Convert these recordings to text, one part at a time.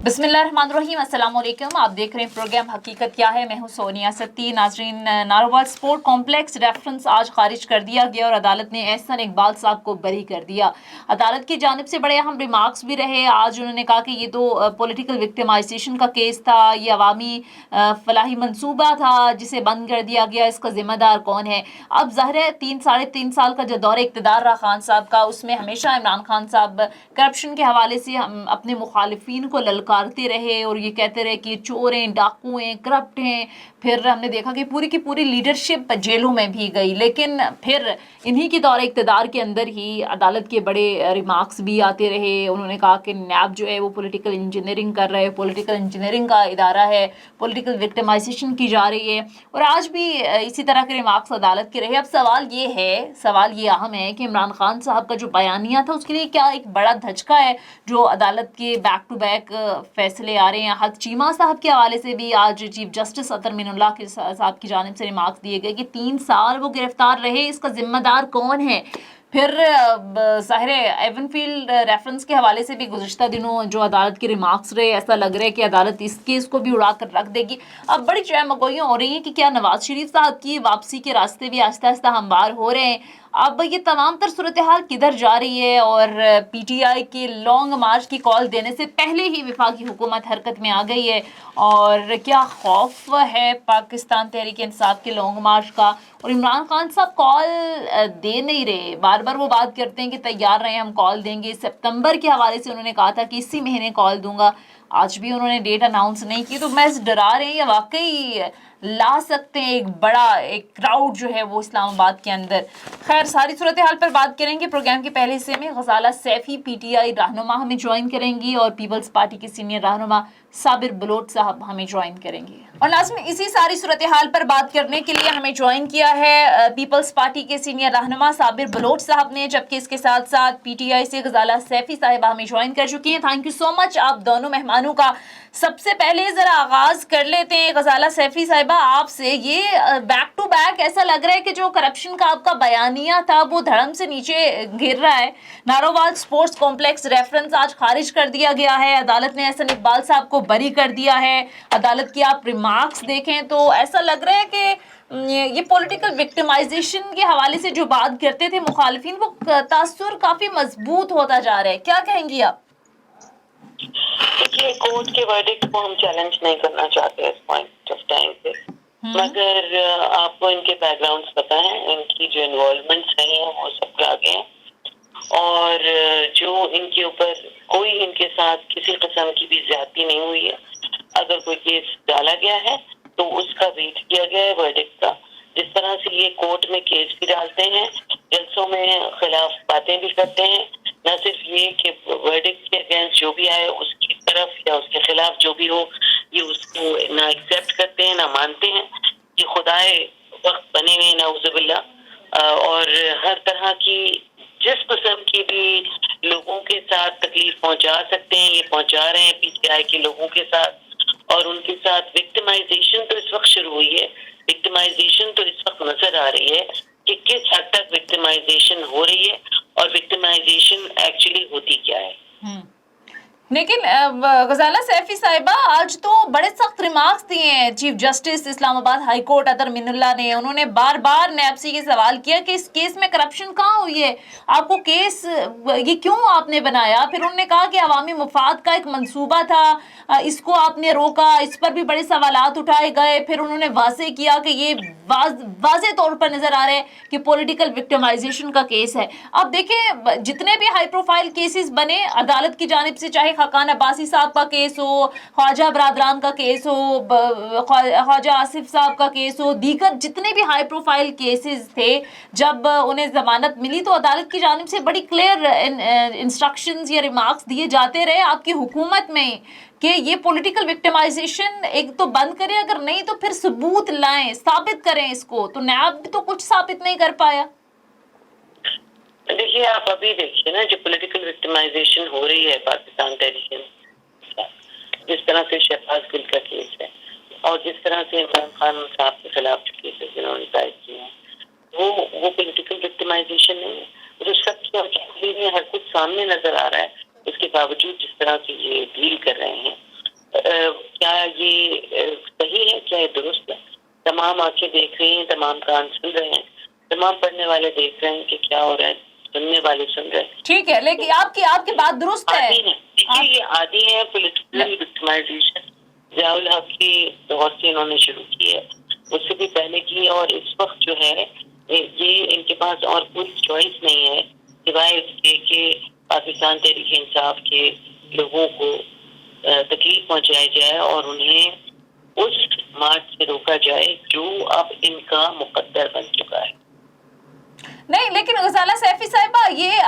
बिस्मिल्लाहिर्रहमानिर्रहीम, अस्सलाम वालेकुम। आप देख रहे हैं प्रोग्राम हकीकत क्या है। मैं हूं सोनिया सत्ती। नाजरीन, नारोवाल स्पोर्ट कॉम्प्लेक्स रेफरेंस आज खारिज कर दिया गया और अदालत ने एहसन इकबाल साहब को बरी कर दिया। अदालत की जानिब से बड़े अहम रिमार्क्स भी रहे। आज उन्होंने कहा कि ये तो पॉलिटिकल विक्टिमाइजेशन का केस था, ये अवामी फलाही मंसूबा था जिसे बंद कर दिया गया, इसका जिम्मेदार कौन है। अब ज़ाहिर है 3 साढ़े 3 साल का जो दौर इक़्तिदार रहा खान साहब का, उसमें हमेशा इमरान खान साहब करप्शन के हवाले से हम अपने मुखालिफिन को ललकारते रहे और ये कहते रहे कि चोर हैं, डाकू हैं, करप्ट हैं। फिर हमने देखा कि पूरी की पूरी लीडरशिप जेलों में भी गई। लेकिन फिर इन्हीं की दौर इक़्तिदार के अंदर ही अदालत के बड़े रिमार्क्स भी आते रहे। उन्होंने कहा कि नैब जो है वो पॉलिटिकल इंजीनियरिंग कर रहे हैं, पॉलिटिकल इंजीनियरिंग का इदारा है, पॉलिटिकल विक्टिमाइजेशन की जा रही है। और आज भी इसी तरह के रिमार्क्स अदालत के रहे। अब सवाल ये अहम है कि इमरान खान साहब का जो बयानिया था उसके लिए क्या एक बड़ा धचका है जो अदालत के बैक टू बैक फैसले आ रहे हैं। हद चीमा साहब के हवाले से भी आज चीफ जस्टिस अतर मिनुल्लाह के साहब की जानिब से रिमार्क्स दिए गए कि 3 साल वो गिरफ्तार रहे, इसका जिम्मेदार कौन है। फिर ज़ाहिर है एवनफील्ड रेफरेंस के हवाले से भी गुज़िश्ता दिनों जो अदालत के रिमार्क्स रहे, ऐसा लग रहा है कि अदालत इस केस को भी उड़ा कर रख देगी। अब बड़ी चहमगोइयाँ हो रही हैं कि क्या नवाज शरीफ साहब की वापसी के रास्ते भी आहिस्ता आहिस्ता हमवार हो रहे हैं। अब ये तमाम तर सूरत हाल किधर जा रही है और PTI के लॉन्ग मार्च की कॉल देने से पहले ही वफाकी हुकूमत हरकत में आ गई है। और क्या खौफ है पाकिस्तान तहरीक इंसाफ के लॉन्ग मार्च का। और इमरान खान साहब कॉल दे नहीं रहे, बार बार वो बात करते हैं कि तैयार रहें, हम कॉल देंगे। सितंबर के हवाले से उन्होंने कहा था कि इसी महीने कॉल दूंगा, आज भी उन्होंने डेट अनाउंस नहीं की। तो मैं डरा रहे हैं या वाकई ला सकते हैं एक क्राउड जो है वो इस्लामाबाद के अंदर। खैर, सारी सूरत हाल पर बात करेंगे प्रोग्राम के पहले हिस्से में। गजाला सैफी PTI रहनुमा हमें ज्वाइन करेंगी और पीपल्स पार्टी के सीनियर रहनुमा साबिर बलोच साहब हमें ज्वाइन करेंगे। और नाज़रीन, इसी सारी सूरत हाल पर बात करने के लिए हमें ज्वाइन किया है पीपल्स पार्टी के सीनियर रहनुमा साबिर बलोच साहब ने, जबकि इसके साथ साथ PTI से गजाला सैफी साहिबा हमें ज्वाइन कर चुकी हैं। थैंक यू सो मच आप दोनों मेहमानों का। सबसे पहले ज़रा आगाज़ कर लेते हैं गजाला सैफी साहिबा आपसे। ये बैक टू बैक ऐसा लग रहा है कि जो करप्शन का आपका बयानिया था वो धड़म से नीचे गिर रहा है। नारोवाल स्पोर्ट्स कॉम्प्लेक्स रेफरेंस आज खारिज कर दिया गया है। अदालत ने एहसन इकबाल साहब को बरी कर दिया है। अदालत की आप रिमार्क्स देखें तो ऐसा लग रहा है कि ये पॉलिटिकल विक्टिमाइजेशन के हवाले से जो बात करते थे मुखालिफिन, वो तासुर काफ़ी मजबूत होता जा रहा है। क्या कहेंगी आप? देखिए, कोर्ट के वर्डिक्ट को हम चैलेंज नहीं करना चाहते इस पॉइंट ऑफ टाइम पे, मगर आपको इनके बैकग्राउंड्स पता है, इनकी जो इन्वॉल्वमेंट्स रही हैं वो सब आगे हैं। और जो इनके ऊपर कोई इनके साथ किसी किस्म की भी ज्यादती नहीं हुई है। अगर कोई केस डाला गया है तो उसका वेट किया गया है वर्डिक्ट का। जिस तरह से ये कोर्ट में केस भी डालते हैं, जल्सों में खिलाफ बातें भी करते हैं, न सिर्फ ये कि वर्डिक्ट के अगेंस्ट जो भी आए उसकी तरफ या उसके खिलाफ जो भी हो, ये उसको ना एक्सेप्ट करते हैं ना मानते हैं। ये खुदाए वक्त बने हुए नाउजुबिल्लाह, और हर तरह की जिस किस्म की भी लोगों के साथ तकलीफ पहुंचा सकते हैं ये पहुंचा रहे हैं PTI के लोगों के साथ। और उनके साथ विक्टिमाइजेशन तो इस वक्त शुरू हुई है, विक्टिमाइजेशन तो इस वक्त नजर आ रही है कि किस हद तक विक्टिमाइजेशन हो रही है और विक्टिमाइजेशन एक्चुअली होती क्या है। लेकिन गजाला सैफी साहिबा, आज तो बड़े सख्त रिमार्क्स दिए हैं chief justice Islamabad high court Athar Minallah ने। उन्होंने बार बार नैब से ये सवाल किया कि इस केस में करप्शन कहाँ हुई है, आपको केस ये क्यों आपने बनाया। फिर उन्होंने कहा कि अवामी मुफाद का एक मंसूबा था, इसको आपने रोका, इस पर भी बड़े सवालात उठाए गए। फिर उन्होंने वाज़े किया कि ये वाज़े तौर पर नज़र आ रहा है कि पॉलिटिकल विक्टिमाइजेशन का केस है। अब देखें, जितने भी हाई प्रोफाइल केसेस बने अदालत की जानिब से, चाहे खाकान अब्बासी साहब का केस हो, ख्वाजा बरादरान का केस हो, ख्वाजा आसिफ साहब का केस हो, दीगर जितने भी हाई प्रोफाइल केसेस थे, जब उन्हें जमानत मिली तो अदालत की जानिब से बड़ी क्लियर इंस्ट्रक्शंस या रिमार्क्स दिए जाते रहे आपकी हुकूमत में कि ये पॉलिटिकल विक्टिमाइजेशन एक तो बंद करें, अगर नहीं तो फिर सबूत लाएं, साबित करें इसको। तो नैब भी तो कुछ साबित नहीं कर पाया। देखिए, आप अभी देखिए ना, जो पॉलिटिकल विक्टिमाइजेशन हो रही है पाकिस्तान तहरीक इंसाफ, जिस तरह से शहबाज गिल का केस है और जिस तरह से इमरान खान साहब के खिलाफ जो केसेस जिन्होंने दायर किए हैं, वो पॉलिटिकल विक्टिमाइजेशन नहीं है। जो सच में हर कुछ सामने नजर आ रहा है, उसके बावजूद जिस तरह से ये डील कर रहे हैं کیا یہ صحیح ہے؟ کیا یہ درست ہے؟ تمام آنکھیں دیکھ رہی ہیں، تمام کان سن رہے ہیں، تمام پڑھنے والے دیکھ رہے ہیں کہ کیا ہو رہا ہے، سننے والے سن رہے ہیں. ٹھیک ہے، لیکن آپ کی بات درست ہے. عادی ہے، دیکھیے یہ عادی ہے پولیٹیکل وکٹمائزیشن. ضیاء الحق کی دور سے انہوں نے شروع کی ہے، اس سے بھی پہلے کی ہے، اور اس وقت جو ہے یہ ان کے پاس اور کوئی چوائس نہیں ہے سوائے اس کے کہ پاکستان تحریک انصاف کے لوگوں کو تکلیف پہنچائی جائے اور انہیں اس مارچ سے روکا جائے جو اب ان کا مقدر بن چکا ہے. نہیں، لیکن غزالہ سیفی صاحبہ، یہ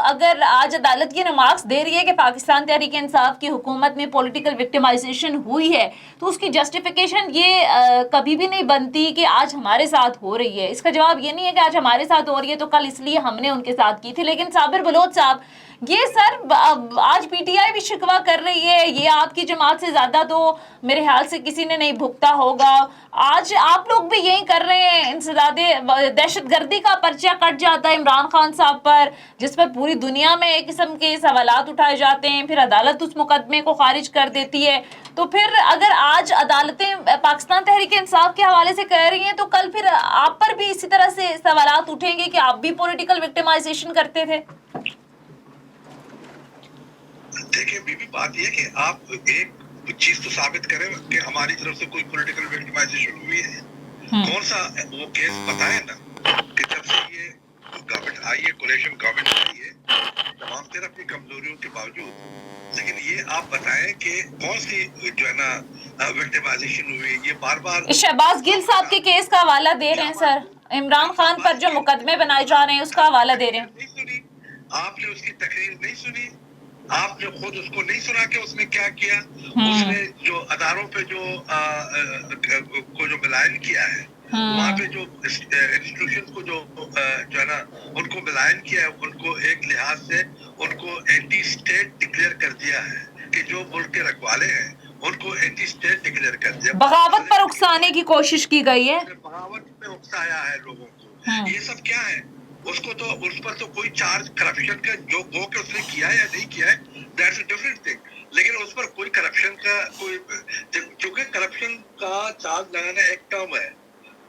اگر آج عدالت یہ ریمارکس دے رہی ہے کہ پاکستان تحریک انصاف کی حکومت میں پولیٹیکل وکٹمائزیشن ہوئی ہے، تو اس کی جسٹیفیکیشن یہ کبھی بھی نہیں بنتی کہ آج ہمارے ساتھ ہو رہی ہے. اس کا جواب یہ نہیں ہے کہ آج ہمارے ساتھ ہو رہی ہے تو کل اس لیے ہم نے ان کے ساتھ کی تھی. لیکن صابر بلوچ صاحب، یہ سر آج پی ٹی آئی بھی شکوہ کر رہی ہے، یہ آپ کی جماعت سے زیادہ تو میرے خیال سے کسی نے نہیں بھگتا ہوگا. آج آپ لوگ بھی یہی کر رہے ہیں. انسداد دہشت گردی کا پرچہ کٹ جاتا ہے عمران خان صاحب پر، جس پر پوری دنیا میں ایک قسم کے سوالات اٹھائے جاتے ہیں، پھر عدالت اس مقدمے کو خارج کر دیتی ہے. تو پھر اگر آج عدالتیں پاکستان تحریک انصاف کے حوالے سے کہہ رہی ہیں تو کل پھر آپ پر بھی اسی طرح سے سوالات اٹھیں گے کہ آپ بھی پولیٹیکل وکٹمائزیشن کرتے تھے. دیکھیں بی بی، بات یہ کہ آپ ایک چیز تو ثابت کریں کہ ہماری طرف سے کوئی پولیٹیکل وکٹمائزیشن ہوئی ہے. کون سا وہ کیس بتائیں نا کہ جب سے یہ گورنمنٹ آئی ہے، کولیشن گورنمنٹ آئی ہے، تمام طرف کی کمزوریوں کے باوجود، لیکن یہ آپ بتائیں کہ کون سی جو ہے نا وکٹمائزیشن ہوئی. یہ بار بار شہباز گل صاحب کے کیس کا حوالہ دے رہے ہیں سر، عمران خان پر جو مقدمے بنائے جا رہے ہیں اس کا حوالہ دے رہے ہیں. نہیں سنی آپ نے، اس کی تقریر نہیں سنی آپ نے، خود اس کو نہیں سنا کہ اس نے کیا کیا. اس نے جو اداروں پہ جو ملائن کیا ہے، وہاں پہ جو انسٹیٹیوشن کو جو ہے نا ان کو ملائن کیا ہے، ان کو ایک لحاظ سے ان کو اینٹی اسٹیٹ ڈکلیئر کر دیا ہے کہ جو ملک کے رکھوالے ہیں ان کو اینٹی اسٹیٹ ڈکلیئر کر دیا. بغاوت پر اکسانے کی کوشش کی گئی ہے، بغاوت میں اکسایا ہے لوگوں کو. یہ سب کیا ہے؟ اس کو تو اس پر تو کوئی چارج کرپشن کا جو گو کہ اس نے کیا ہے یا نہیں کیا ہے، دیٹس اے ڈفرنٹ تھنگ. لیکن اس پر کوئی کرپشن کا کوئی، چونکہ کرپشن کا چارج لگانا ایک ٹرم ہے،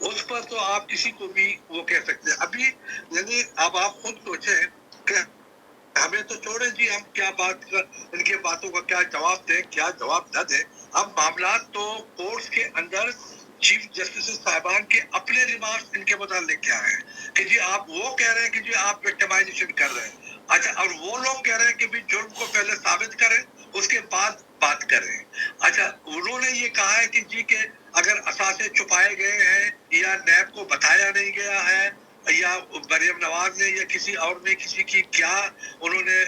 اس پر تو آپ کسی کو بھی وہ کہہ سکتے ہیں. ابھی یعنی اب آپ خود سوچیں کہ ہمیں تو چھوڑیں جی، ہم کیا بات ان کے باتوں کا کیا جواب دیں، کیا جواب نہ دیں. اب معاملات تو کورٹس کے اندر چیف جسٹس صاحبان کے اپنے ریمارکس ان کے متعلق کیا ہے کہ جی آپ وہ کہہ رہے ہیں کہ جی آپ وکٹمائزیشن کر رہے ہیں. اچھا، اور وہ لوگ کہہ رہے ہیں کہ بھی جرم کو پہلے ثابت کریں اس کے بعد بات کریں. اچھا، انہوں نے یہ کہا ہے کہ جی کہ اگر اثاثے چھپائے گئے ہیں یا نیب کو بتایا نہیں گیا ہے یا مریم نواز نے یا کسی اور نے کسی کی کیا انہوں نے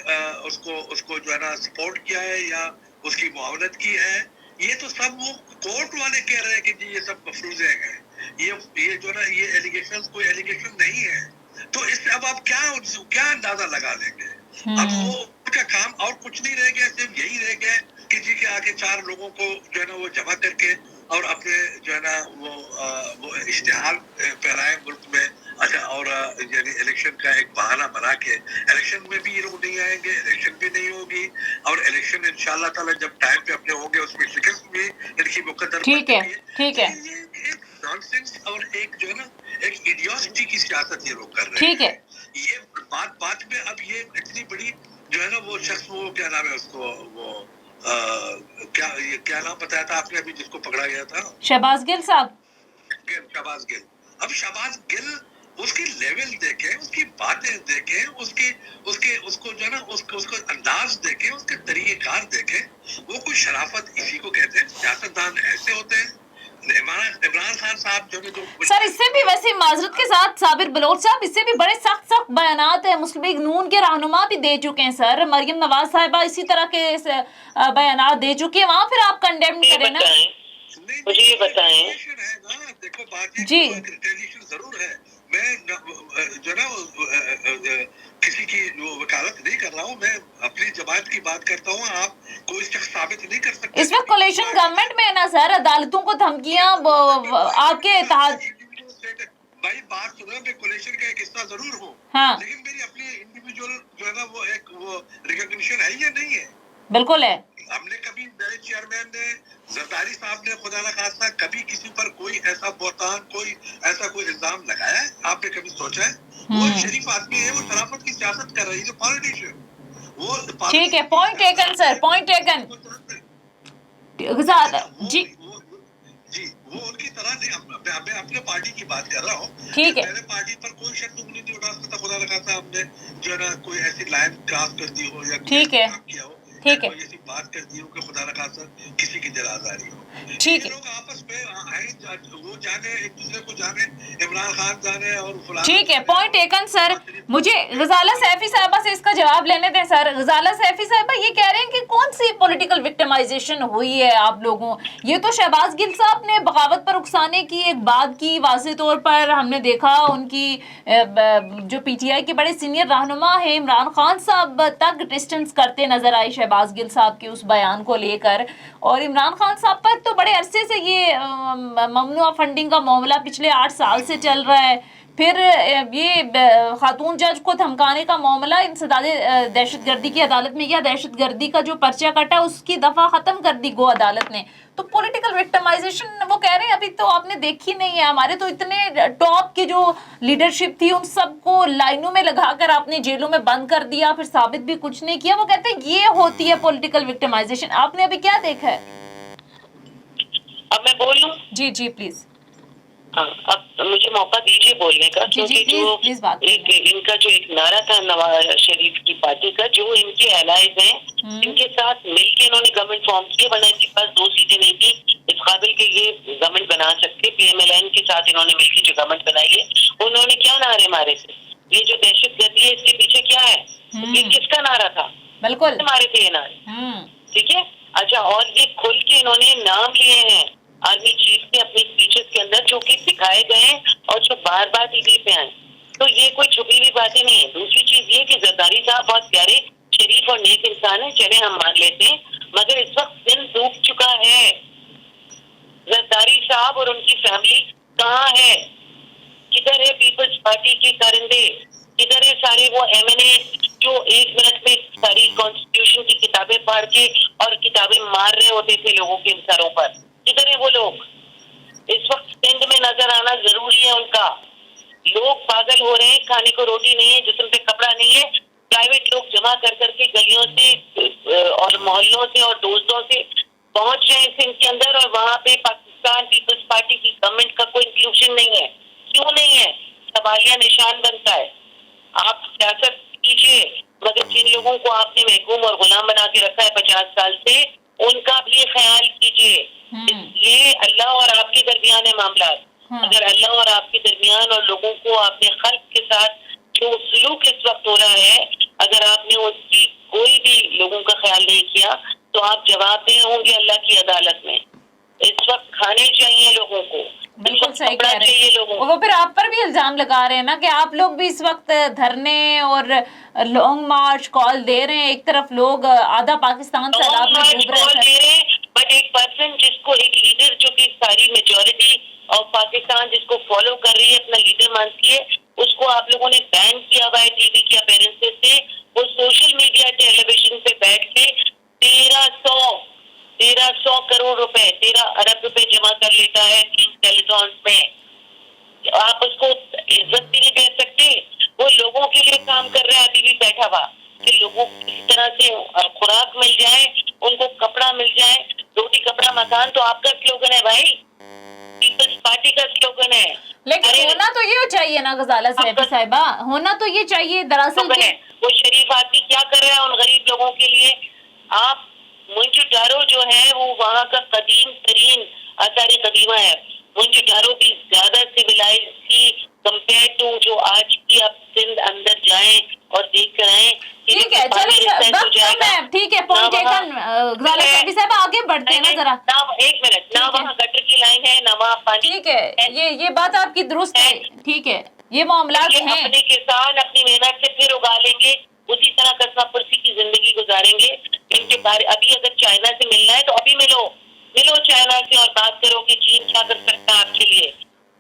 اس کو جو ہے نا سپورٹ کیا ہے یا اس کی معاونت کی ہے، یہ تو سب وہ کورٹ والے کہہ رہے ہیں کہ جی یہ سب مفروضے ہیں. یہ جو نا یہ ایلیگیشن کوئی ایلیگیشن نہیں ہے. تو اس سے اب آپ کیا اندازہ لگا لیں گے؟ اب وہ ان کا کام اور کچھ نہیں رہ گیا، صرف یہی رہ گیا کہ جی کے آگے 4 لوگوں کو جو ہے نا وہ جمع کر کے اور اپنے جو ہے نا وہ اشتہار پھیلائیں ملک میں. اچھا، اور یعنی الیکشن کا ایک بہانہ بنا کے الیکشن میں بھی یہ لوگ نہیں آئیں گے، الیکشن بھی نہیں ہوگی، اور الیکشن انشاءاللہ تعالی جب ٹائم پہ اپنے ہوں گے اس میں شکست بھی ان کی مقدر. ٹھیک ہے، ٹھیک ہے، یہ ایک نانسنس اور ایک جو ہے نا ایک ایڈیاسٹی کی سیاست یہ لوگ کر رہے ٹھیک ہیں. ہے. یہ بات میں اب یہ اتنی بڑی جو ہے نا وہ شخص، وہ کیا نام ہے اس کو، وہ کیا نام بتایا تھا آپ نے ابھی جس کو پکڑا گیا تھا؟ شہباز گل صاحب. شہباز گل. اب شہباز گل، اس کی لیول دیکھیں، اس کی باتیں دیکھیں، اس کو جو ہے نا اس کو انداز دیکھیں، اس کے طریقہ کار دیکھیں. وہ کوئی شرافت اسی کو کہتے ہیں. سیاستدان ایسے ہوتے ہیں. عمران خان صاحب جو سر، اس سے بھی ویسے معذرت کے ساتھ صابر بلوچ صاحب، اس سے بھی بڑے سخت بیانات ہیں مسلم لیگ نون کے رہنما بھی دے چکے ہیں سر. مریم نواز صاحبہ اسی طرح کے بیانات دے چکی ہیں. وہاں پھر آپ کنڈیم کریں نا. مجھے یہ بتائیں. دیکھو بات جی ریٹیلیشن ضرور ہے. میں جو نا کسی کی وکالت نہیں کر رہا ہوں، میں اپنی جماعت کی بات کرتا ہوں. آپ کوئی شخص ثابت نہیں کر سکتے. اس وقت کولیشن گورنمنٹ میں ہے نا سر، عدالتوں کو دھمکیاں آپ کے اتحاد. بھائی بات سنو، میں کولیشن کا ایک حصہ ضرور ہوں، ہاں لیکن میری اپنی انڈیویجول جو ہے نا وہ ایک وہ ریکگنیشن ہے یا نہیں ہے؟ بالکل ہے. ہم نے کبھی میرے چیئرمین نے जरदारी साहब ने खुदा न खास्ता कभी किसी पर कोई ऐसा बहतान, कोई ऐसा कोई इल्जाम लगाया है? आपने कभी सोचा है? वो शरीफ आदमी है, वो शराफत की सियासत कर रही है, पॉलिटिशियन वो। ठीक है, point taken sir, point taken जी जी, वो उनकी तरह नहीं। मैं अपने पार्टी की बात कर रहा हूँ। ठीक है, मेरे पार्टी पर कोई शक उंगली नहीं उठा सकता खुदा न खास्ता हमने जो है ना कोई ऐसी लाइन क्रॉस कर दी हो या ठीक है, किया हो, ठीक है, कोई ऐसी बात कर दी हो कि खुदा न खास्ता किसी की दिल आजारी हो। ठीक है, लोग आपस में वो जाने, एक दूसरे को जाने, इमरान खान जाने और ठीक है, पॉइंट टेकन सर। मुझे गजाला सैफी साहबा से इसका जवाब लेने दें सर। गजाला सैफी साहबा ये कह रहे हैं कि कौन सी पॉलिटिकल विक्टिमाइजेशन हुई है आप लोगों, ये तो शहबाज गिल साहब ने बगावत पर उकसाने की एक बात की, वाज़े तौर पर हमने देखा उनकी जो पीटीआई के बड़े सीनियर रहनुमा है इमरान खान साहब तक डिस्टेंस करते नजर आए शहबाज गिल साहब के उस बयान को लेकर, और इमरान खान साहब पर तो बड़े अरसे से ये ममनुआ फंडिंग का मामला पिछले 8 साल से चल रहा है। फिर ये खातून जज को धमकाने का मामला इंसदाद दहशतगर्दी की अदालत में गया, दहशतगर्दी का जो पर्चा कटा उसकी दफा खत्म कर दी गो अदालत ने। तो पॉलिटिकल विक्टिमाइजेशन वो कह रहे हैं अभी तो आपने देखी नहीं है, हमारे तो इतने टॉप की जो लीडरशिप थी उन सबको लाइनों में लगाकर आपने जेलों में बंद कर दिया, फिर साबित भी कुछ नहीं किया। वो कहते हैं ये होती है पॉलिटिकल विक्टिमाइजेशन। आपने अभी क्या देखा है? अब मैं बोल लूं? जी जी प्लीज। अब मुझे मौका दीजिए बोलने का, क्योंकि जो एक इनका जो एक नारा था नवाज शरीफ की पार्टी का, जो इनके एलाइज हैं इनके साथ मिलकर इन्होंने गवर्नमेंट फॉर्म किए, वरना इनके पास 2 सीटें नहीं थी इस काबिल के ये गवर्नमेंट बना सकते। PMLN के साथ इन्होंने मिलकर जो गवर्नमेंट बनाई है, उन्होंने क्या नारे मारे थे? ये जो दहशतगर्दी है इसके पीछे क्या है, ये किसका नारा था? बिल्कुल मारे थे ये नारे, ठीक है। अच्छा, और ये खुल के इन्होंने नाम लिए हैं आर्मी चीफ के अपनी स्पीचेस के अंदर, जो कि दिखाए गए हैं और जो बार बार टीवी पे आए, तो ये कोई छुपी हुई बातें नहीं है। दूसरी चीज ये कि जरदारी साहब बहुत प्यारे, शरीफ और नेक इंसान है, चले हम मान लेते हैं, मगर इस वक्त दिन डूब चुका है। जरदारी साहब और उनकी फैमिली कहाँ है? किधर है पीपल्स पार्टी के कारिंदे? किधर है सारे वो MNA जो 1 मिनट में सारी कॉन्स्टिट्यूशन की किताबें पढ़ के और किताबें मार रहे होते थे लोगों के सरों पर? किधर है वो लोग? इस वक्त सिंध में नजर आना जरूरी है उनका। लोग पागल हो रहे हैं, खाने को रोटी नहीं है, जिस्म पे कपड़ा नहीं है, प्राइवेट लोग जमा कर करके गलियों से और मोहल्लों से और दोस्तों से पहुंच रहे हैं सिंध के अंदर, और वहां पे पाकिस्तान पीपल्स पार्टी की गवर्नमेंट का कोई इंक्लूजन नहीं है। क्यों नहीं है? सवालिया निशान बनता है। आप सियासत कीजिए, मगर जिन लोगों को आपने महकूम और गुलाम बना के रखा है 50 साल से, उनका भी ख्याल कीजिए। ये अल्लाह और आपके दरमियान है मामला। अगर अल्लाह और आपके दरमियान और लोगों को आपने खल्क के साथ जो सलूक इस वक्त हो रहा है, अगर आपने उसकी कोई भी लोगों का ख्याल नहीं किया, तो आप जवाबदेह होंगे अल्लाह की अदालत में। इस वक्त खाने चाहिए लोगों को, बिल्कुल सही कह रहे हैं। और वो फिर आप पर भी इल्जाम लगा रहे हैं ना कि आप लोग भी इस वक्त धरने और लॉन्ग मार्च कॉल दे रहे हैं। एक तरफ लोग आधा पाकिस्तान सैलाब में डूब रहे हैं, बट एक पर्सन जिसको एक लीडर जो कि सारी मेजॉरिटी और पाकिस्तान जिसको फॉलो कर रही है, अपना लीडर मानती है, उसको आप लोगों ने बैन किया हुआ है टीवी की अपीयरेंसेस से। वो सोशल मीडिया टेलीविजन पे बैठ के 1300 करोड़ रुपए, 13 अरब रुपए जमा कर लेता है 3 टेलीथॉन में। आप उसको इज्जत भी नहीं दे सकते। वो लोगों के लिए काम कर रहा है अभी भी बैठा हुआ, कि लोगों को इस तरह से खुराक मिल जाए, उनको कपड़ा मिल जाए। रोटी कपड़ा मकान तो आपका स्लोगन है भाई, पीपल्स पार्टी का स्लोगन है। लेकिन होना तो ये चाहिए ना गजाला साहिबा, होना तो ये चाहिए दरअसल। वो शरीफ आदमी क्या कर रहा है उन गरीब लोगों के लिए? आप मुंशुडारो जो है वो वहाँ का कदीम तरीन आसारी कदीमा है। मुंशुडारो भी ज्यादा सिविलाइज थी कंपेयर टू जो आज की आप सिंध अंदर जाएं और देख कर आए। ठीक है, चलो ठीक है, पॉइंट टेकन। गजाला साहब आगे बढ़ते हैं ना जरा। एक मिनट, ना वहाँ गटर की लाइन है ना वहाँ पानी। ठीक है, ये बात आपकी दुरुस्त है। ठीक है, ये मामला हैं। अपने किसान अपनी मेहनत से फिर उगा लेंगे, उसी तरह कसमा पुरसी की जिंदगी गुजारेंगे। इनके बारे अभी अगर चाइना से मिलना है तो अभी मिलो चाइना से और बात करो कि चीन क्या कर सकता है आपके लिए।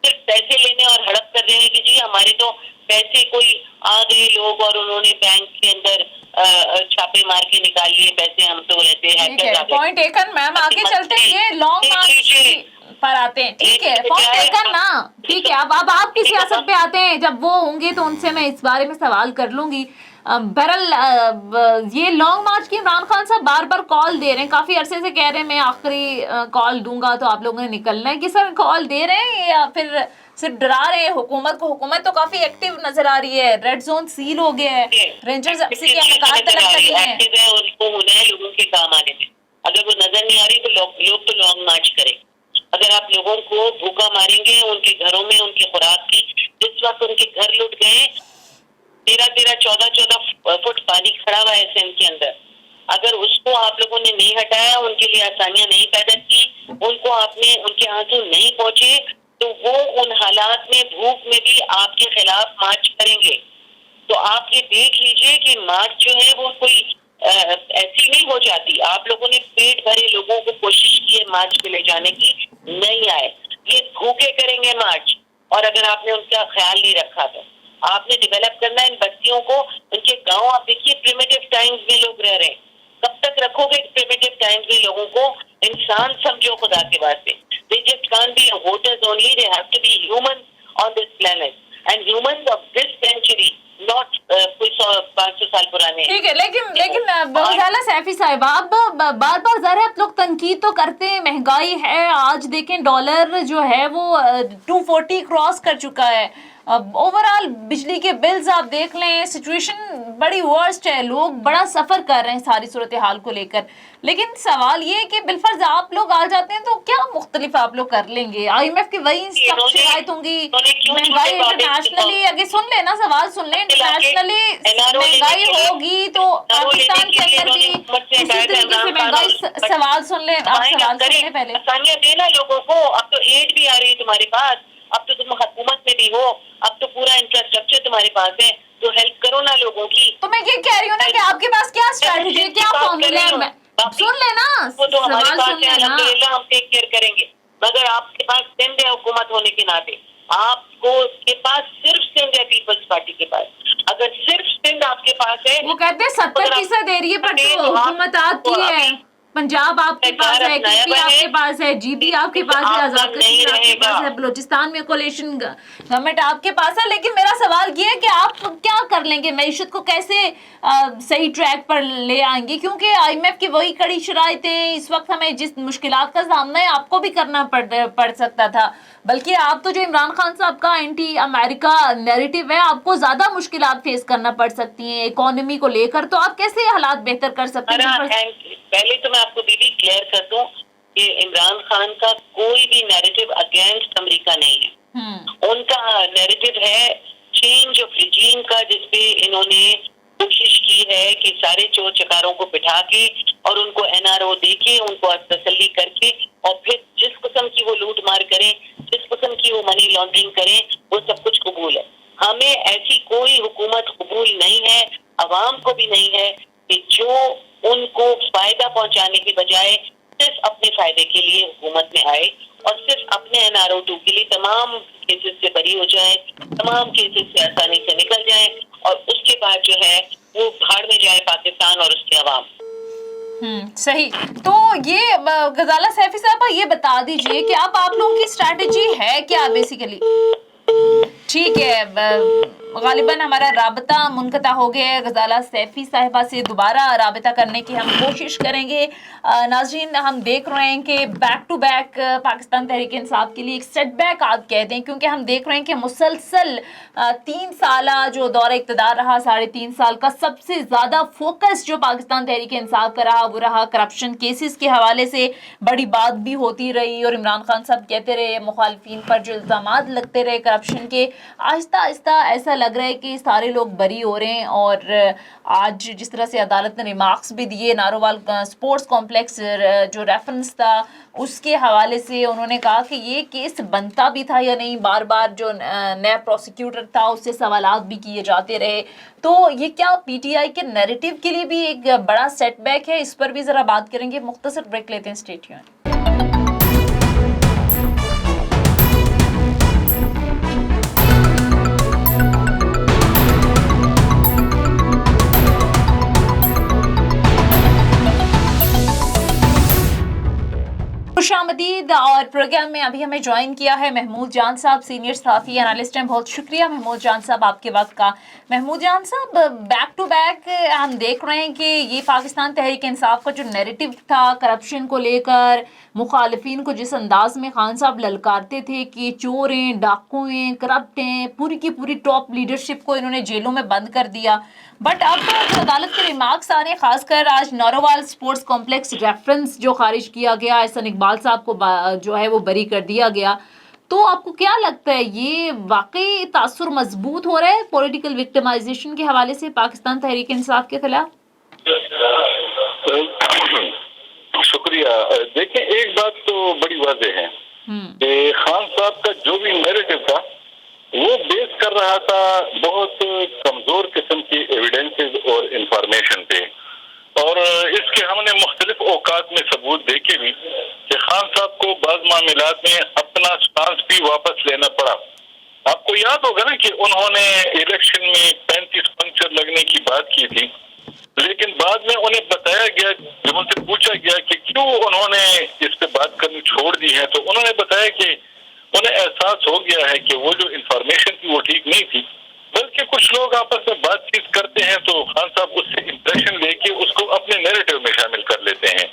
सिर्फ पैसे लेने और हड़प कर देने की जी हमारे तो पैसे कोई आ गए लोग और उन्होंने बैंक के अंदर छापे मार के निकाल लिए पैसे, हम तो ऐसे ठीक है, पॉइंट टेकन मैम। आगे चलते हैं, ये लॉन्ग मार्च पर आते हैं, ठीक है, पॉइंट टेकन ना, ठीक है। अब आपकी सियासत पे आते हैं, जब वो होंगे तो उनसे मैं इस बारे में सवाल कर लूंगी। बहरहाल ये लॉन्ग मार्च की इमरान खान साहब बार बार कॉल दे रहे हैं, काफी अरसे से कह रहे हैं मैं आखिरी कॉल दूंगा तो आप लोगों ने निकलना है, किस कॉल दे रहे हैं या फिर सिर्फ डरा रहे हैं हुकूमत को? हुकूमत तो काफी एक्टिव नजर आ रही है, रेड जोन सील हो गया है, रेंजर्स से क्या हरकत तलब कर लिए हैं, उनको होना है लोगों के काम आने में। अगर वो नजर नहीं आ रही तो लोग तो लॉन्ग मार्च करें। अगर आप लोगों को भूखा मारेंगे उनके घरों में, उनकी खुराक की, जिस वक्त उनके घर लुट गए, 13-13, 14-14 फुट पानी खड़ा हुआ है सिंध के अंदर, अगर उसको आप लोगों ने नहीं हटाया, उनके लिए आसानियां नहीं पैदा की, उनको आपने उनके आंसू नहीं पहुंचे, तो वो उन हालात में, भूख में भी आपके खिलाफ मार्च करेंगे। तो आप ये देख लीजिए कि मार्च जो है वो कोई ऐसी नहीं हो जाती। आप लोगों ने पेट भरे लोगों को कोशिश की है मार्च पे ले जाने की, नहीं आए, ये भूखे करेंगे मार्च। और अगर आपने उनका ख्याल नहीं रखा तो आपने डेवलप करना है इन बस्तियों को, उनके गांव। आप देखिए प्रिमिटिव टाइम्स में लोग रह रहे हैं, कब तक रखोगे प्रिमिटिव टाइम्स में लोगों को? इंसान समझो खुदा के वास्ते। They just can't be voters only, they have to be humans on this planet, and humans of this century, not कोई 500 साल पुराने। ठीक है, लेकिन गजाला सैफी साहब, आप बार बार ज़ाहिर है आप लोग तनकीद तो करते हैं, महंगाई है, आज देखें डॉलर जो है वो 240 क्रॉस कर चुका है, ओवरऑल बिजली के बिल्स आप देख लें, सिचुएशन बड़ी वर्स्ट है, लोग बड़ा सफ़र कर रहे हैं सारी सूरत हाल को लेकर। लेकिन सवाल ये है कि बिलफर्ज आप लोग आ जाते हैं तो क्या मुख्तलिफ आप लोग कर लेंगे? IMF की वही सब शिकायत होंगी, महंगाई इंटरनेशनली, आगे सुन ले ना, सवाल सुन ले, इंटरनेशनली महंगाई होगी तो पाकिस्तान के अंदर भी इसी तरीके से महंगाई, सवाल सुन ले, आप सवाल सुन ले पहले। आसानियां देना लोगों को, अब तो एड भी आ रही है तुम्हारे पास, अब तो तुम हुकूमत में भी हो, अब तो पूरा इंफ्रास्ट्रक्चर तुम्हारे पास है, तो हेल्प करो ना लोगों की। तो मैं ये कह रही हूँ ना कि आपके पास क्या स्ट्रेटजी है, क्या फॉर्मूला है? सुन लेना, वो तो हमारे सवाल पास सुन है, लेना। अल्हम्दुलिल्लाह हम टेक केयर करेंगे। मगर आपके पास सिंध है हुकूमत होने के नाते, आपको के पास सिर्फ सिंध है पीपल्स पार्टी के पास। अगर सिर्फ सिंध आपके पास है, वो कहते हैं 70% एरिया पर तो हुकूमत आपकी है, पंजाब आपके पास है, केपी आपके पास है, जीबी आपके पास है, आजाद कश्मीर आपके पास है, बलूचिस्तान में कोलिशन गवर्नमेंट आपके पास है। लेकिन मेरा सवाल ये है कि आप क्या कर लेंगे, मईशत को कैसे सही ट्रैक पर ले आएंगे? क्योंकि IMF की वही कड़ी शराइतें, इस वक्त हमें जिस मुश्किलात का सामना है आपको भी करना पड़ सकता था, बल्कि आप तो जो इमरान खान साहब का एंटी अमेरिका नैरेटिव है, आपको ज्यादा मुश्किलात फेस करना पड़ सकती हैं इकोनॉमी को लेकर, तो आप कैसे हालात बेहतर कर सकते हैं? पहले तो मैं आपको दीदी क्लियर कर दूं कि इमरान खान का कोई भी नैरेटिव अगेंस्ट अमेरिका नहीं है। उनका नैरेटिव है चेंज ऑफ रिजीम का, जिसपे इन्होंने कोशिश की है कि सारे चोर चकारों को बिठा के और उनको NRO दे के, उनको तसल्ली करके, और फिर जिस किस्म की वो लूट मार करें, जिस किस्म की वो मनी लॉन्ड्रिंग करें, वो सब कुछ कबूल है। हमें ऐसी कोई हुकूमत कबूल नहीं है, अवाम को भी नहीं है, कि जो उनको फायदा पहुंचाने की बजाय सिर्फ अपने फायदे के लिए हुकूमत में आए और सिर्फ अपने NRO2 के लिए तमाम केसेस से बरी हो जाए, तमाम केसेस से आसानी से निकल जाए, और उसके बाद जो है वो भाड़ में जाए पाकिस्तान और उसके अवाम। सही। तो ये गजाला सैफी साहब ये बता दीजिए कि अब आप लोगों की स्ट्रैटेजी है क्या बेसिकली? ठीक है, गालिबन हमारा राबता मुनक़ता हो गया है, गजाला सैफी साहिबा से दोबारा राबता करने की हम कोशिश करेंगे। नाज़रीन, हम देख रहे हैं कि back to back Pakistan Tehreek Insaf के लिए एक सेटबैक आप कह दें, क्योंकि हम देख रहे हैं कि मुसलसल 3 साल जो दौर इक़्तिदार रहा, 3.5 साल का सबसे ज़्यादा फोकस जो पाकिस्तान तहरीक इंसाफ का रहा वो रहा करप्शन केसेस के हवाले से। बड़ी बात भी होती रही और इमरान खान साहब कहते रहे, मुखालिफिन पर जो इल्ज़ामात लगते रहे करप्शन के, आहिस्ता आहिस्ता ऐसा लग रहा है कि सारे लोग बरी हो रहे हैं। और आज जिस तरह से अदालत ने रिमार्क्स भी दिए, नारोवाल स्पोर्ट्स कॉम्प्लेक्स जो रेफरेंस था उसके हवाले से उन्होंने कहा कि ये केस बनता भी था या नहीं, बार बार जो नया प्रोसिक्यूटर था उससे सवालात भी किए जाते रहे। तो ये क्या PTI के नैरेटिव के लिए भी एक बड़ा सेटबैक है? इस पर भी ज़रा बात करेंगे। मुख्तसर ब्रेक लेते हैं, स्टे ट्यून्ड। आमदीद। और प्रोग्राम में अभी हमें ज्वाइन किया है महमूद जान साहब, सीनियर सहाफ़ी एनालिस्ट हैं। बहुत शुक्रिया महमूद जान साहब आपके वक्त का। महमूद जान साहब, बैक टू बैक हम देख रहे हैं कि ये पाकिस्तान तहरीक इंसाफ का जो नैरेटिव था करप्शन को लेकर, मुखालिफिन को जिस अंदाज में खान साहब ललकारते थे कि चोर हैं, डाकू हैं, करप्ट हैं, पूरी की पूरी टॉप लीडरशिप को इन्होंने जेलों में बंद कर दिया। बट अब जो अदालत के रिमार्क्स आ रहे हैं, खासकर आज नारोवाल स्पोर्ट्स कॉम्प्लेक्स रेफरेंस जो खारिज किया गया, एहसन इकबाल साहब को जो है वो बरी कर दिया गया, तो आपको क्या लगता है ये वाकई तासुर मजबूत हो रहा है पॉलिटिकल विक्टिमाइजेशन के हवाले से पाकिस्तान तहरीक इंसाफ के खिलाफ? शुक्रिया। देखें, एक बात तो बड़ी वाज़ेह है कि खान साहब का जो भी नैरेटिव था वो बेस कर रहा था बहुत कमजोर किस्म की एविडेंसेस और इंफॉर्मेशन पे, और इसके हमने मुख्तलिफ औकात में सबूत देखे भी कि खान साहब को बाज़ मामलात में अपना स्टांस भी वापस लेना पड़ा। आपको याद होगा ना कि उन्होंने इलेक्शन में 35 पंक्चर लगने की बात की थी, लेकिन बाद में उन्हें बताया गया, जब उनसे पूछा गया कि क्यों उन्होंने इस पे बात करनी छोड़ दी है, तो उन्होंने बताया कि उन्हें एहसास हो गया है कि वो जो इंफॉर्मेशन थी वो ठीक नहीं थी, बल्कि कुछ लोग आपस में बातचीत करते हैं तो खान साहब उससे इंप्रेशन लेके उसको अपने नैरेटिव में शामिल कर लेते हैं।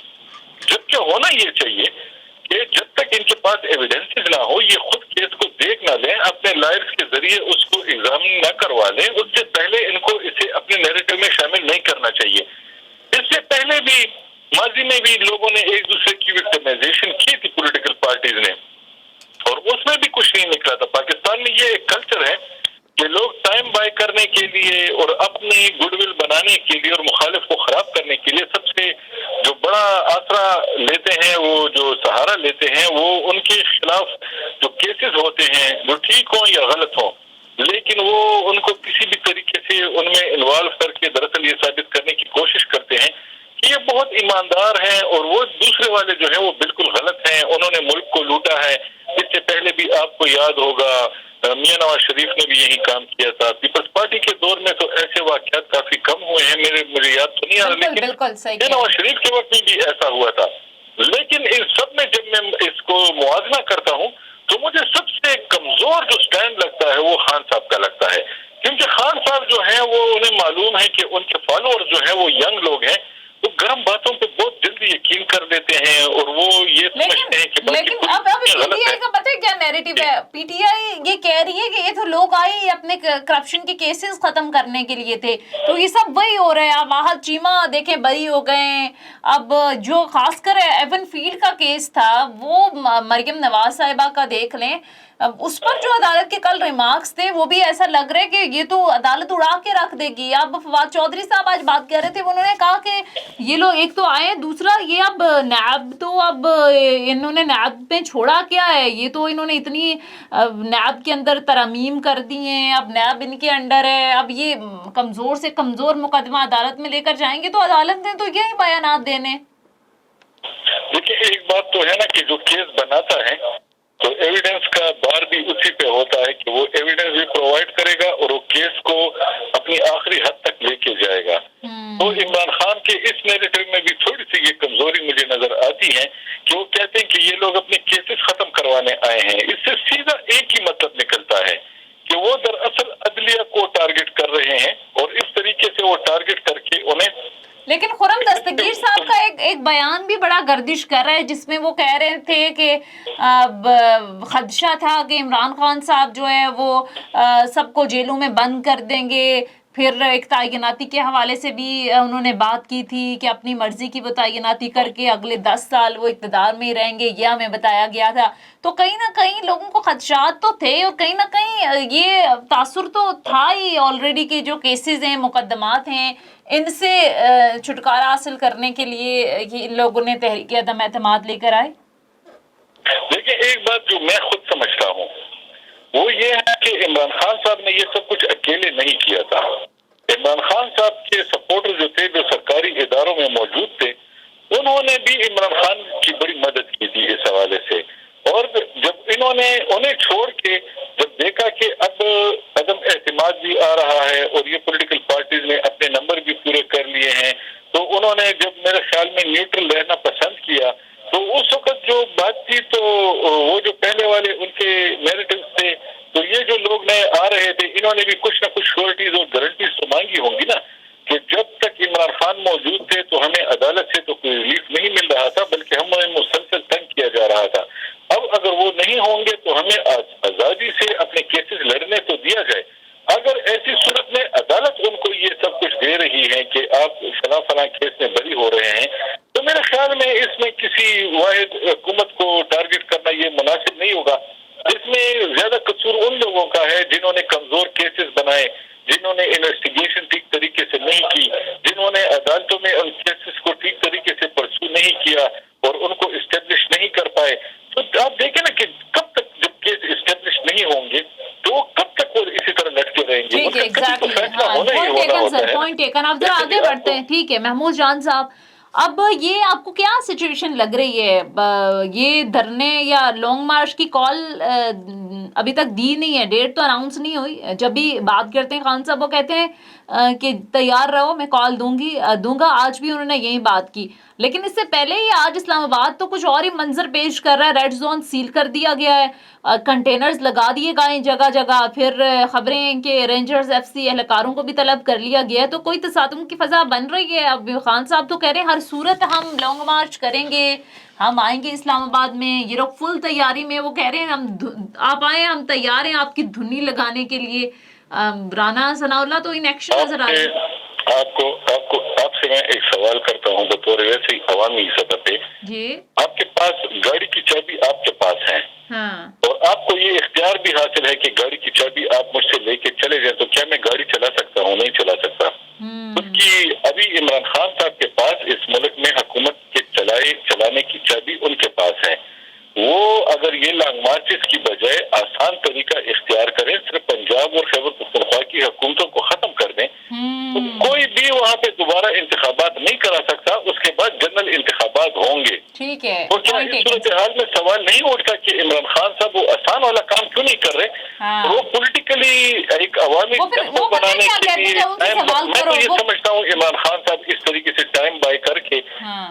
जबकि होना ये चाहिए कि जब तक इनके पास एविडेंसेस ना हो, ये खुद केस को देख ना लें, अपने लॉयर्स के जरिए उसको एग्जामिन ना करवा लें, उससे पहले इनको इसे अपने नैरेटिव में शामिल नहीं करना चाहिए। इससे पहले भी माजी में भी लोगों ने एक दूसरे की विक्टिमाइजेशन की थी पॉलिटिकल पार्टीज ने, और उसमें भी कुछ नहीं निकला था। पाकिस्तान में ये एक कल्चर है कि लोग टाइम बाय करने के लिए और अपनी गुडविल बनाने के लिए और मुखालिफ को खराब करने के लिए सबसे जो बड़ा आसरा लेते हैं, वो जो सहारा लेते हैं, वो उनके खिलाफ जो केसेस होते हैं, जो ठीक हों या गलत हों, लेकिन वो उनको किसी भी तरीके से उनमें इन्वॉल्व करके दरअसल ये साबित करने की कोशिश करते हैं कि ये बहुत ईमानदार हैं और वो दूसरे वाले जो हैं वो बिल्कुल गलत हैं, उन्होंने मुल्क को लूटा है। इससे पहले भी आपको याद होगा मियां नवाज शरीफ ने भी यही काम किया था। पीपल्स पार्टी के दौर में तो ऐसे वाकयात काफी कम हुए हैं, मुझे याद तो नहीं आ रहा, लेकिन मियां नवाज शरीफ के वक्त भी ऐसा हुआ था। लेकिन इन सब में जब मैं इसको मुआवजा करता हूँ तो मुझे सबसे कमजोर जो स्टैंड लगता है वो खान साहब का लगता है, क्योंकि खान साहब जो है वो उन्हें मालूम है कि उनके फॉलोअर्स जो है वो यंग लोग हैं, वो गर्म बातों पे बहुत जल्दी यकीन कर लेते हैं और वो ये समझते हैं कि लेकिन अब पीटीआई का पता है क्या नैरेटिव है? पीटीआई ये कह रही है कि ये तो लोग आए अपने करप्शन के केसेस खत्म करने के लिए थे, तो ये सब वही हो रहा है। अब आहद चीमा देखें बरी हो गए। अब जो खासकर एवन फील्ड का केस था वो मरियम नवाज साहिबा का देख लें, उस पर जो अदालत के कल रिमार्क्स थे वो भी ऐसा लग रहा है कि ये तो अदालत उड़ा के रख देगी। अब फवाद चौधरी साहब आज बात कर रहे थे, उन्होंने कहा कि ये लोग एक तो आए, दूसरा ये अब नैब तो अब इन्होंने नैब में छोड़ा क्या है, ये तो इन्होंने इतनी नैब के अंदर तरमीम कर दी हैं, अब नैब इनके अंडर है। अब ये कमजोर से कमजोर मुकदमा अदालत में लेकर जाएंगे तो अदालत ने तो यही बयानात देने। देखिए, एक बात तो है ना कि जो केस बनाता है तो एविडेंस का बार भी उसी पे होता है कि वो एविडेंस भी प्रोवाइड करेगा और वो केस को अपनी आखिरी हद तक लेके जाएगा। तो इमरान खान के इस नैरेटिव में भी थोड़ी सी ये कमजोरी मुझे नजर आती है कि वो कहते हैं कि ये लोग अपने केसेस खत्म करवाने आए हैं। इससे सीधा एक ही मतलब निकलता है कि वो दरअसल अदलिया को टारगेट कर रहे हैं और इस तरीके से वो टारगेट करके उन्हें। लेकिन खुरम दस्तगीर साहब का एक बयान भी बड़ा गर्दिश कर रहा है, जिसमें वो कह रहे थे कि खदशा था कि इमरान खान साहब जो है वो सबको जेलों में बंद कर देंगे। फिर एक तैनाती के हवाले से भी उन्होंने बात की थी कि अपनी मर्जी की वो तैनाती करके अगले 10 साल वो इक़्तिदार में रहेंगे, यह हमें बताया गया था। तो कहीं ना कहीं लोगों को खदशात तो थे और कहीं ना कहीं ये तासुर तो था ही ऑलरेडी कि जो केसेस हैं, मुकदमात हैं, इनसे छुटकारा हासिल करने के लिए इन लोगों ने तहरीक अदम एतमाद लेकर आए। देखिए, एक बात जो मैं खुद समझता हूँ वो ये है कि इमरान खान साहब ने ये सब कुछ अकेले नहीं किया था। इमरान खान साहब के सपोर्टर जो थे, जो सरकारी इदारों में मौजूद थे, उन्होंने भी इमरान खान की बड़ी मदद की थी इस हवाले से। और जब इन्होंने उन्हें छोड़ के जब देखा कि अब अदम एतमाद भी आ रहा है और ये पॉलिटिकल पार्टीज ने अपने नंबर भी पूरे कर लिए हैं, तो उन्होंने जब मेरे ख्याल में न्यूट्रल रहना पसंद किया تو اس وقت جو بات تھی تو وہ جو پہلے والے ان کے نیریٹو تھے، تو یہ جو لوگ نئے آ رہے تھے انہوں نے بھی کچھ نہ کچھ شیورٹیز اور گارنٹیز تو مانگی ہوں گی نا، کہ جب تک عمران خان موجود تھے تو ہمیں عدالت سے تو کوئی ریلیف نہیں مل رہا تھا، بلکہ ہمیں مسلسل تنگ کیا جا رہا تھا۔ اب اگر وہ نہیں ہوں گے تو ہمیں آزادی سے اپنے کیسز لڑنے تو دیا جائے۔ اگر ایسی صورت میں عدالت ان کو یہ سب کچھ دے رہی ہے کہ آپ فلاں فلاں کیس میں بری ہو رہے ہیں، تو میرے خیال میں اس میں کسی واحد حکومت کو ٹارگٹ کرنا یہ مناسب نہیں ہوگا۔ اس میں زیادہ قصور ان لوگوں کا ہے جنہوں نے کمزور کیسز بنائے، جنہوں نے انویسٹیگیشن ٹھیک طریقے سے نہیں کی، جنہوں نے عدالتوں میں ان کیسز کو ٹھیک طریقے سے پرسو نہیں کیا اور ان کو اسٹیبلش نہیں کر پائے۔ تو آپ دیکھیں نا کہ کب تک جب کیس اسٹیبلش نہیں ہوں گے تو کب تک وہ اسی طرح لٹکے رہیں گے۔ ٹھیک ہے، ایگزیکٹلی، پوائنٹ ٹیکن۔ آپ ذرا آگے بڑھتے ہیں۔ ٹھیک ہے محمود جان صاحب، اب یہ آپ کو کیا سچویشن لگ رہی ہے؟ یہ دھرنے یا لانگ مارچ کی کال ابھی تک دی نہیں ہے، ڈیٹ تو اناؤنس نہیں ہوئی۔ جب بھی بات کرتے ہیں خان صاحب وہ کہتے ہیں کہ تیار رہو، میں کال دوں گا۔ آج بھی انہوں نے یہی بات کی، لیکن اس سے پہلے ہی آج اسلام آباد تو کچھ اور ہی منظر پیش کر رہا ہے۔ ریڈ زون سیل کر دیا گیا ہے، کنٹینرز لگا دیے گئے جگہ جگہ، پھر خبریں ہیں کہ رینجرز ایف سی اہلکاروں کو بھی طلب کر لیا گیا ہے۔ تو کوئی تصادم کی فضا بن رہی ہے؟ اب خان صاحب تو کہہ رہے ہیں ہر صورت ہم لانگ مارچ کریں گے، ہم آئیں گے اسلام آباد میں، یہ لوگ فل تیاری میں، وہ کہہ رہے ہیں آپ آئیں، ہم تیار ہیں آپ کی دھنی لگانے کے لیے۔ رانا ثناء اللہ تو ان ایکشن نظر آ رہے ہیں۔ آپ سے میں ایک سوال کرتا ہوں بطور ویسے عوامی سطح پہ، جی آپ کے پاس گاڑی کی چابی آپ کے پاس ہے، ہاں، اور آپ کو یہ اختیار بھی حاصل ہے کہ گاڑی کی چابی آپ مجھ سے لے کے چلے جائیں، تو کیا میں گاڑی چلا سکتا ہوں؟ نہیں چلا سکتا، کیونکہ ابھی عمران خان صاحب کے پاس اس ملک میں حکومت کے چلانے کی چابی ان کے پاس ہے۔ وہ اگر یہ لانگ مارچز کی بجائے آسان طریقہ اختیار کریں، صرف پنجاب اور خیبر پختونخوا کی حکومتوں کو ختم کر دیں، تو کوئی بھی وہاں پہ دوبارہ انتخابات نہیں کرا سکتا، اس کے بعد جنرل انتخابات ہوں گے۔ ٹھیک ہے، اور کیا اس صورتحال میں سوال نہیں اٹھتا کہ عمران خان صاحب وہ آسان والا کام کیوں نہیں کر رہے؟ وہ پولیٹیکلی ایک عوامی جذبہ بنانے کے لیے، میں تو یہ سمجھتا ہوں عمران خان صاحب اس طریقے سے ٹائم بائی کر کے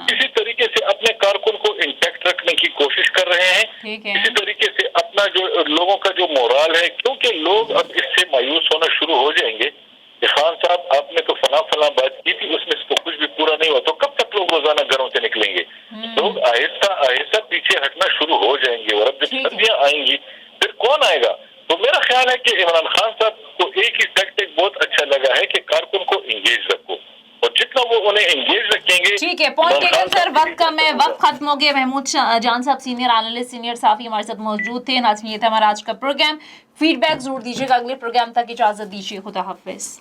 کسی طریقے سے اپنے کارکن کو انٹیکٹ رکھنے کی کوشش کر رہے ہیں، اسی طریقے سے اپنا جو لوگوں کا جو مورال ہے، کیونکہ لوگ اب اس سے مایوس ہونا شروع ہو جائیں گے کہ خان صاحب آپ نے تو فلاں بات کی تھی، اس میں سے تو کچھ بھی پورا نہیں ہوا، تو کب تک لوگ روزانہ گھروں سے نکلیں گے؟ لوگ آہستہ آہستہ پیچھے ہٹنا شروع ہو جائیں گے، اور اب جب سردیاں آئیں گی پھر کون آئے گا؟ تو میرا خیال ہے کہ عمران خان صاحب کو ایک ہی ٹیکٹک بہت اچھا لگا ہے کہ کارکن کو انگیج رکھو، اور جتنا وہ انہیں انگیج رکھیں گے۔ ٹھیک ہے، پوائنٹ ٹیکن سر، وقت کم ہے، وقت ختم ہو گیا۔ محمود جان صاحب سینئر اینالسٹ، سینئر صحافی ہمارے ساتھ موجود تھے۔ ناظرین یہ تھا ہمارا آج کا پروگرام، فیڈ بیک ضرور دیجیے گا، اگلے پروگرام تک اجازت دیجیے، خدا حافظ۔